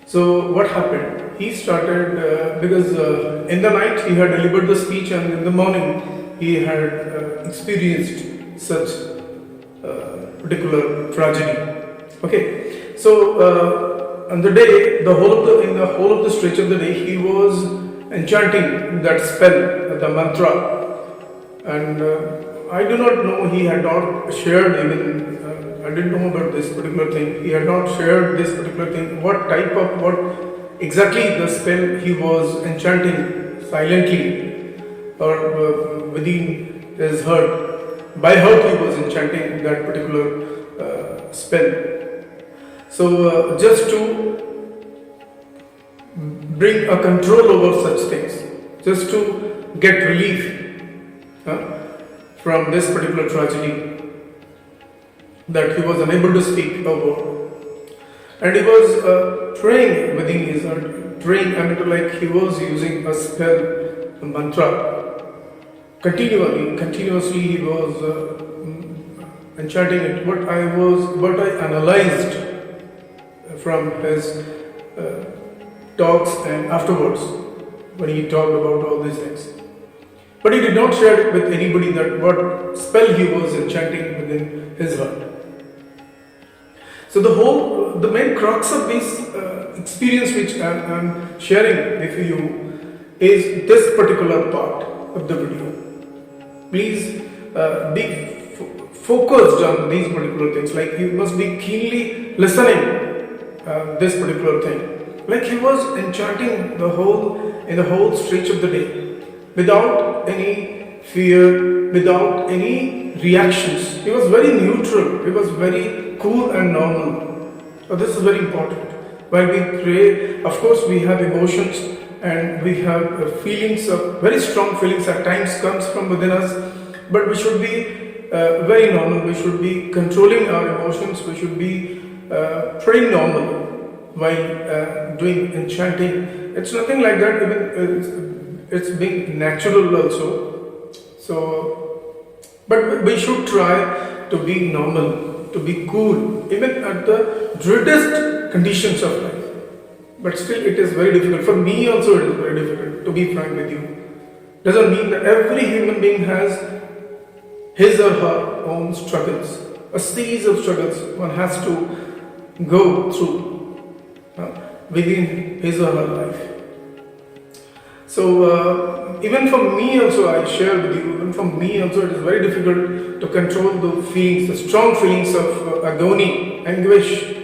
So what happened? He started because in the night he had delivered the speech, and in the morning he had experienced such particular tragedy. Okay, so on the day, in the whole of the stretch of the day, he was enchanting that spell, the mantra, and I do not know. He had not shared even. I didn't know about this particular thing. He had not shared this particular thing. What exactly the spell he was enchanting silently or within his heart. By heart he was enchanting that particular spell. So just to bring a control over such things, just to get relief from this particular tragedy that he was unable to speak a word, and he was praying within his heart, like he was using a spell, a mantra, continuously he was enchanting it. What I analyzed from his talks and afterwards, when he talked about all these things. But he did not share it with anybody that what spell he was enchanting within his heart. So the main crux of this experience which I am sharing with you is this particular part of the video. Please be focused on these particular things. Like you must be keenly listening this particular thing. Like he was enchanting in the whole stretch of the day, without any fear, without any reactions. He was very neutral. He was very cool and normal. So this is very important. While we pray, of course we have emotions and we have feelings of very strong feelings at times comes from within us, but we should be very normal. We should be controlling our emotions. We should be pretty normal while doing enchanting. It's nothing like that. Even it's being natural also. So, but we should try to be normal, to be cool, even at the dreadest conditions of life. But still it is very difficult. For me also it is very difficult, to be frank with you. Doesn't mean that every human being has his or her own struggles. A series of struggles one has to go through within his or her life. So even for me also, I share with you, even for me also it is very difficult to control the feelings, the strong feelings of agony, anguish,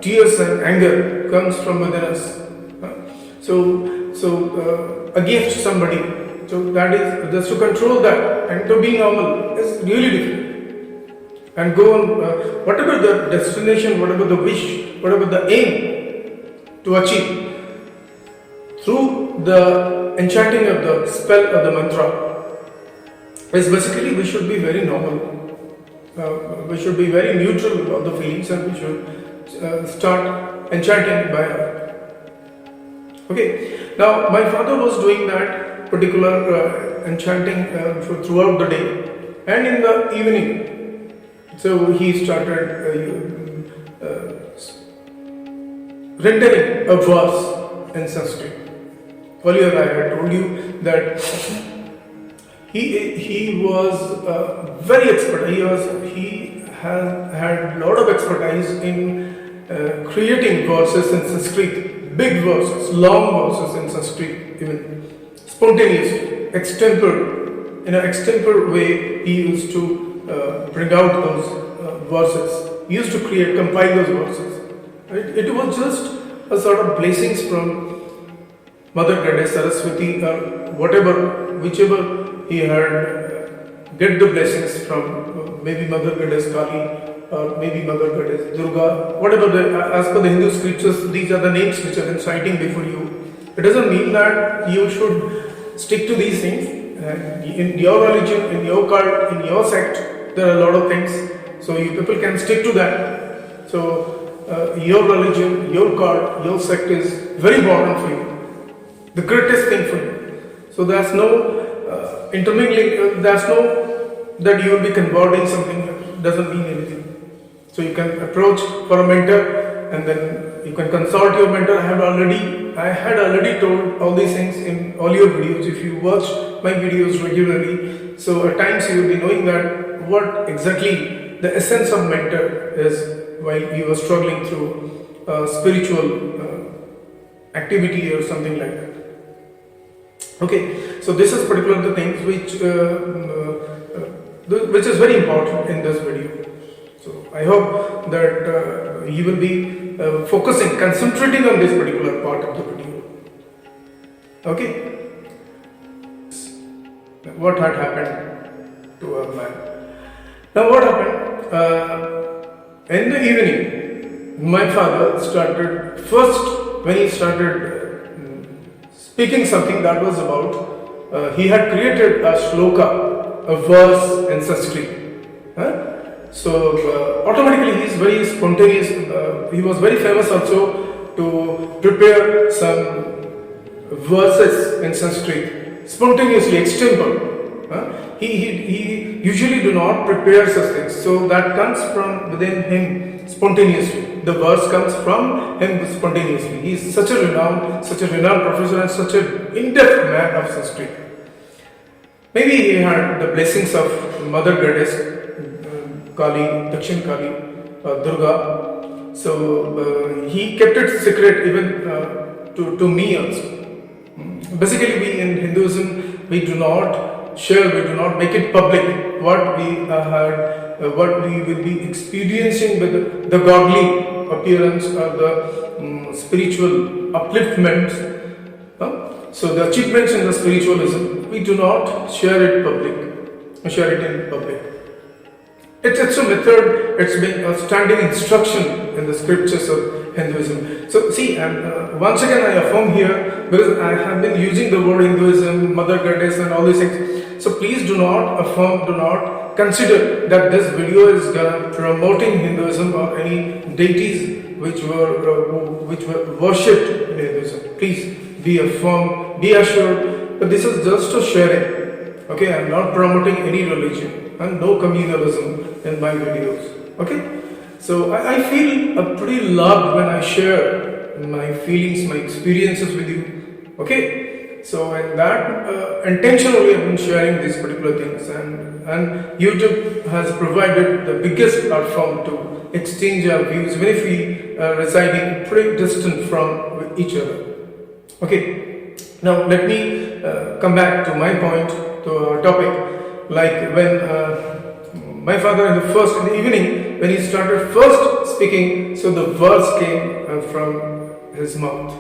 tears and anger comes from within us. So against somebody. So that is, just to control that and to be normal is really difficult. And go on, whatever the destination, whatever the wish, whatever the aim to achieve, through the enchanting of the spell of the mantra, is basically we should be very normal. We should be very neutral about the feelings, and we should start enchanting by heart. Okay. Now my father was doing that particular enchanting throughout the day, and in the evening, so he started rendering a verse in Sanskrit. Earlier I had told you that he was very expert. He has had a lot of expertise in creating verses in Sanskrit, big verses, long verses in Sanskrit, even spontaneously, in an extempore way. He used to bring out those verses. He used to compile those verses. Right? It was just a sort of blessings from Mother Goddess Saraswati, or whichever he had get the blessings from, maybe Mother Goddess Kali, or maybe Mother Goddess Durga, as per the Hindu scriptures, these are the names which are inciting before you. It doesn't mean that you should stick to these things. In your religion, in your cult, in your sect, there are a lot of things, so you people can stick to that. So your religion, your cult, your sect is very important for you, the greatest thing for you. So there's no intermingling, there's no that you will be converting something that doesn't mean anything. So you can approach for a mentor, and then you can consult your mentor. I had already told all these things in all your videos. If you watch my videos regularly, so at times you will be knowing that what exactly the essence of mentor is while you are struggling through spiritual activity or something like that. Okay, so this is particular the things which is very important in this video. So I hope that you will be focusing, concentrating on this particular part of the video. Okay. What had happened to our man? Now what happened? In the evening, my father started first when he started speaking something that was about. He had created a shloka, a verse in Sanskrit. So automatically he is very spontaneous. He was very famous also to prepare some verses in Sanskrit spontaneously, extempore. He usually do not prepare such things. So that comes from within him spontaneously. The verse comes from him spontaneously. He is such a renowned professor and such an in-depth man of Sanskrit. Maybe he had the blessings of Mother Goddess, Kali, Dakshin Kali, Durga. So he kept it secret even to me also. Basically, we in Hinduism, we do not share, we do not make it public what we had, what we will be experiencing with the godly appearance or the spiritual upliftments. So the achievements in the spiritualism, we do not share it in public. It's a method, it's been a standing instruction in the scriptures of Hinduism. So see, once again I affirm here, because I have been using the word Hinduism, Mother Goddess and all these things. So please do not affirm, do not consider that this video is promoting Hinduism or any deities which were worshipped in Hinduism. Please be affirmed, be assured that this is just a sharing. Okay, I am not promoting any religion and no communalism in my videos. Okay, so I feel pretty loved when I share my feelings, my experiences with you. Okay, so in that intention only I have been sharing these particular things, and YouTube has provided the biggest platform to exchange our views, even if we are residing pretty distant from each other. Okay, now let me come back to my point, to our topic. Like when my father in the evening, when he started first speaking, so the verse came from his mouth.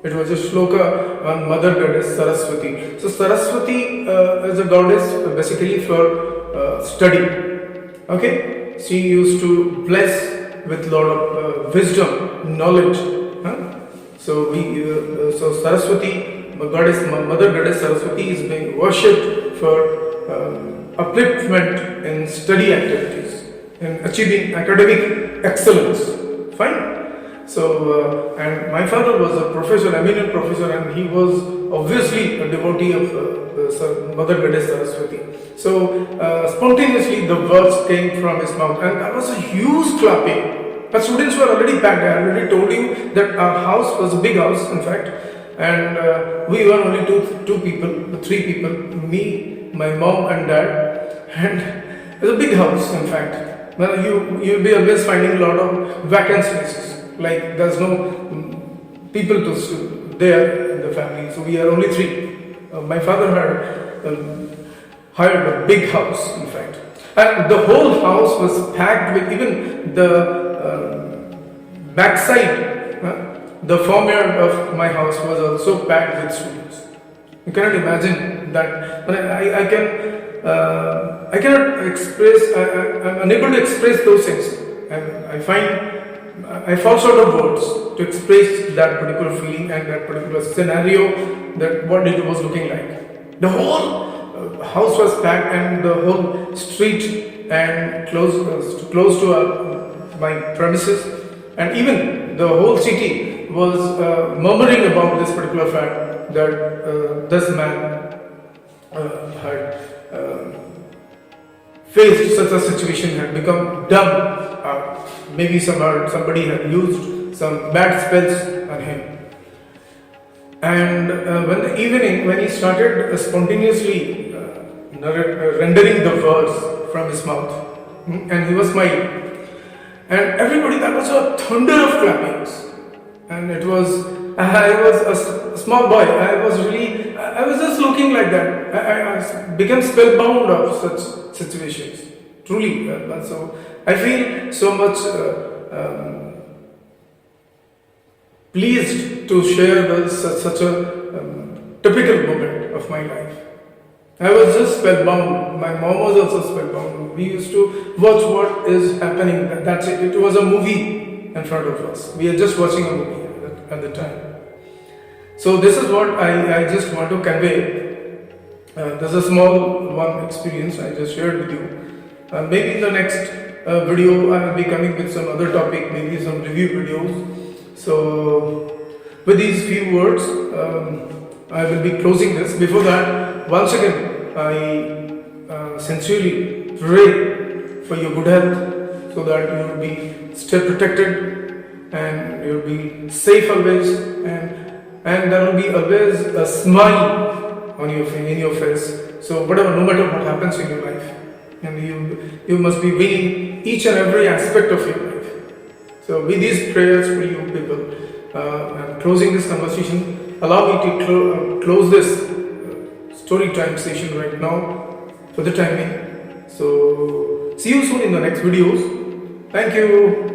It was a shloka on Mother Goddess Saraswati. So Saraswati is a goddess basically for study. Okay, she used to bless with lot of wisdom, knowledge. So so Saraswati, Mother Goddess Saraswati is being worshipped for upliftment in study activities, in achieving academic excellence. Fine. So, and my father was a professor, eminent professor, and he was obviously a devotee of Mother Goddess Saraswati. So, spontaneously the words came from his mouth, and that was a huge clapping. But students were already packed. I already told you that our house was a big house, in fact, and we were only three people, me, my mom and dad, and it was a big house, in fact. Now you'll be always finding a lot of vacant spaces. Like there's no people there in the family, so we are only three. My father had hired a big house, in fact, and the whole house was packed with, even the backside, the farmyard of my house was also packed with students. You cannot imagine that. I cannot express. I'm unable to express those things, and I fall short of words to express that particular feeling and that particular scenario, that what it was looking like. The whole house was packed, and the whole street and close to my premises, and even the whole city was murmuring about this particular fact that this man had faced such a situation, had become dumb. Maybe somebody had used some bad spells on him. And when the evening, when he started spontaneously rendering the words from his mouth, and he was smiling, and everybody, that was a thunder of clappings, and it was, I was a small boy, I was just looking like that. I became spellbound of such situations, truly. So I feel so much pleased to share such a typical moment of my life. I was just spellbound. My mom was also spellbound. We used to watch what is happening. That's it. It was a movie in front of us. We are just watching a movie at the time. So this is what I just want to convey. There's a small one experience I just shared with you. Maybe in the next video I will be coming with some other topic, maybe some review videos. So with these few words, I will be closing this. Before that, once again, I sincerely pray for your good health, so that you will be still protected and you will be safe always, and there will be always a smile on in your face. So whatever, no matter what happens in your life, and you must be winning each and every aspect of your life. So with these prayers for you people, I'm closing this conversation. Allow me to close this story time session right now for the time being. So see you soon in the next videos. Thank you.